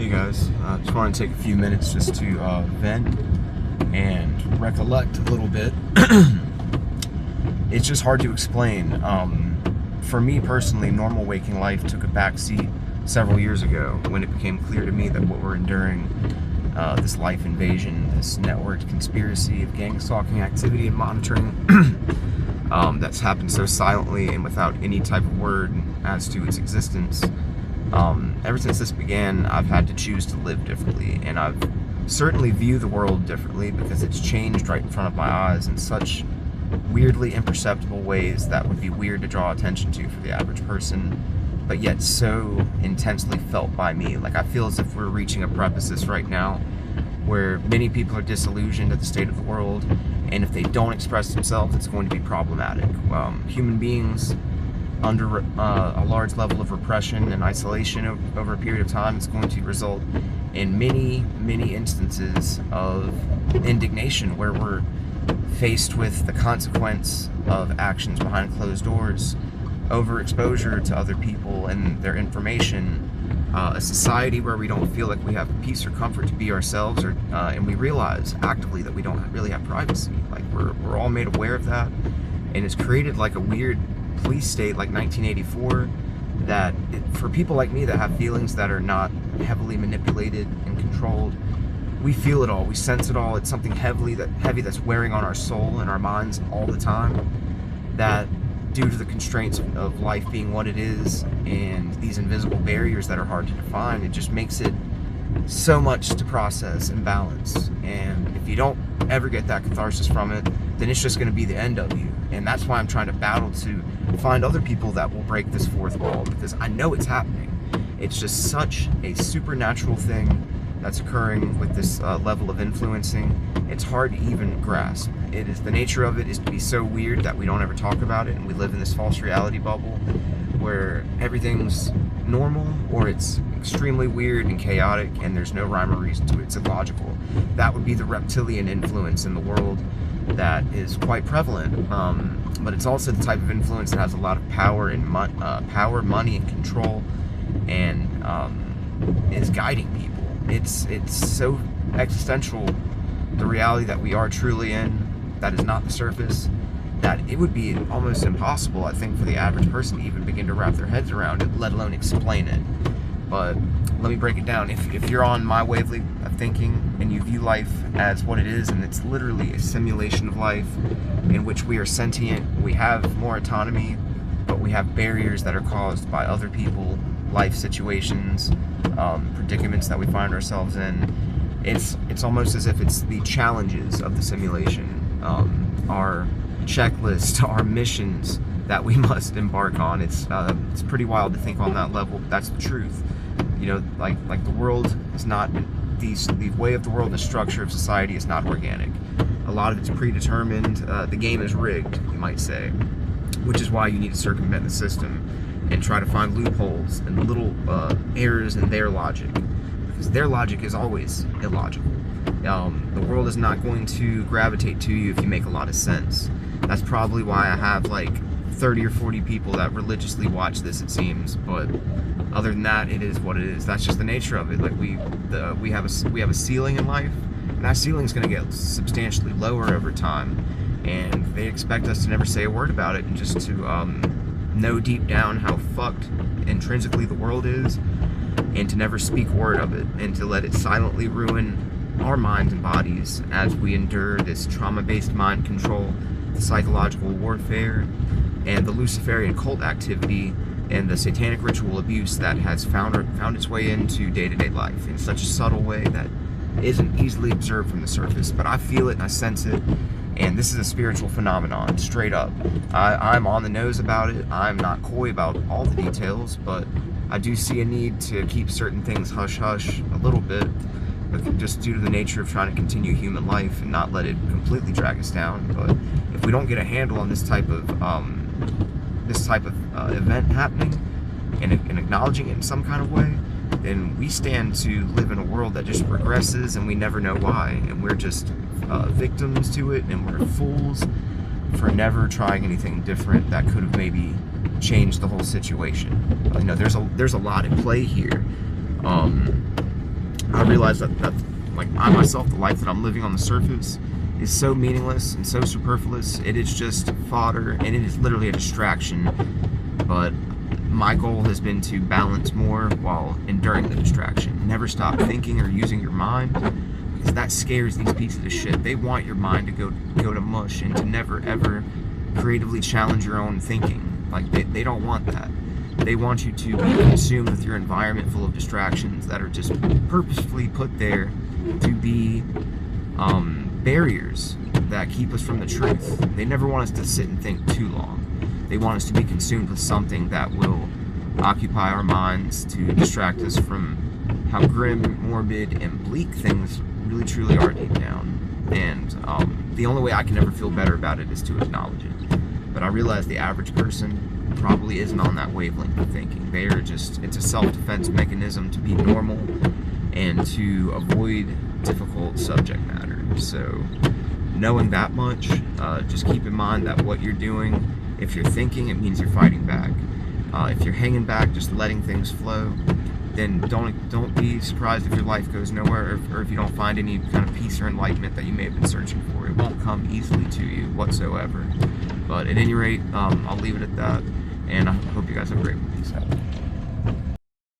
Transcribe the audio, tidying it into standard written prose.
Hey guys, just want to take a few minutes just to vent and recollect a little bit. It's just hard to explain. For me personally, normal waking life took a backseat several years ago when it became clear to me that what we're enduring, this life invasion, this networked conspiracy of gang stalking activity and monitoring, that's happened so silently and without any type of word as to its existence. Ever since this began, I've had to choose to live differently, and I've certainly viewed the world differently because it's changed right in front of my eyes in such weirdly imperceptible ways that would be weird to draw attention to for the average person, but yet so intensely felt by me. Like, I feel as if we're reaching a precipice right now where many people are disillusioned at the state of the world, and if they don't express themselves, it's going to be problematic. Human beings under a large level of repression and isolation over a period of time is going to result in many instances of indignation where we're faced with the consequence of actions behind closed doors, overexposure to other people and their information, a society where we don't feel like we have peace or comfort to be ourselves, or and we realize actively that we don't really have privacy. Like, we're all made aware of that, and it's created like a weird police state like 1984 that for people like me that have feelings that are not heavily manipulated and controlled, we feel it all, we sense it all. It's something heavy that's wearing on our soul and our minds all the time, that due to the constraints of life being what it is and these invisible barriers that are hard to define, it just makes it so much to process and balance. And if you don't ever get that catharsis from it, then it's just going to be the end of you. And that's why I'm trying to battle to find other people that will break this fourth wall, because I know it's happening. It's just such a supernatural thing that's occurring with this level of influencing. It's hard to even grasp. It is, the nature of it is to be so weird that we don't ever talk about it, and we live in this false reality bubble where everything's normal or it's extremely weird and chaotic and there's no rhyme or reason to it. It's illogical. That would be the reptilian influence in the world that is quite prevalent, but it's also the type of influence that has a lot of power and money and control, and is guiding people. It's so existential, the reality that we are truly in, that is not the surface, that it would be almost impossible, I think, for the average person to even begin to wrap their heads around it, let alone explain it. But let me break it down. If you're on my wavelength of thinking and you view life as what it is, and it's literally a simulation of life in which we are sentient, we have more autonomy, but we have barriers that are caused by other people, life situations, predicaments that we find ourselves in. It's almost as if it's the challenges of the simulation, our checklist, our missions that we must embark on. It's pretty wild to think on that level, but that's the truth. You know, like the world is not, the way of the world and the structure of society is not organic. A lot of it's predetermined. The game is rigged, you might say, which is why you need to circumvent the system and try to find loopholes and little errors in their logic, because their logic is always illogical. The world is not going to gravitate to you if you make a lot of sense. That's probably why I have like 30 or 40 people that religiously watch this, it seems, but other than that, it is what it is. That's just the nature of it. Like, we have a ceiling in life, and that ceiling is going to get substantially lower over time, and they expect us to never say a word about it, and just to know deep down how fucked intrinsically the world is, and to never speak a word of it, and to let it silently ruin our minds and bodies as we endure this trauma-based mind control, the psychological warfare, and the Luciferian cult activity, and the satanic ritual abuse that has found its way into day-to-day life in such a subtle way that isn't easily observed from the surface. But I feel it and I sense it, and this is a spiritual phenomenon, straight up. I'm on the nose about it. I'm not coy about all the details, but I do see a need to keep certain things hush-hush a little bit, just due to the nature of trying to continue human life and not let it completely drag us down. But if we don't get a handle on this type of event happening and acknowledging it in some kind of way, then we stand to live in a world that just regresses and we never know why, and we're just victims to it, and we're fools for never trying anything different that could have maybe changed the whole situation. You know, there's a lot at play here. realized that like I myself, the life that I'm living on the surface is so meaningless and so superfluous. It is just fodder, and it is literally a distraction. But my goal has been to balance more while enduring the distraction. Never stop thinking or using your mind, because that scares these pieces of shit. They want your mind to go to mush and to never ever creatively challenge your own thinking. Like they don't want that. They want you to be consumed with your environment full of distractions that are just purposefully put there to be barriers that keep us from the truth. They never want us to sit and think too long. They want us to be consumed with something that will occupy our minds to distract us from how grim, morbid, and bleak things really truly are deep down. And the only way I can ever feel better about it is to acknowledge it. But I realize the average person probably isn't on that wavelength of thinking. They are just, it's a self-defense mechanism to be normal and to avoid difficult subject matter. So knowing that much, just keep in mind that what you're doing, if you're thinking, it means you're fighting back. If you're hanging back, just letting things flow, then don't be surprised if your life goes nowhere, or if you don't find any kind of peace or enlightenment that you may have been searching for. It won't come easily to you whatsoever. But at any rate, I'll leave it at that, and I hope you guys have a great one. Peace out.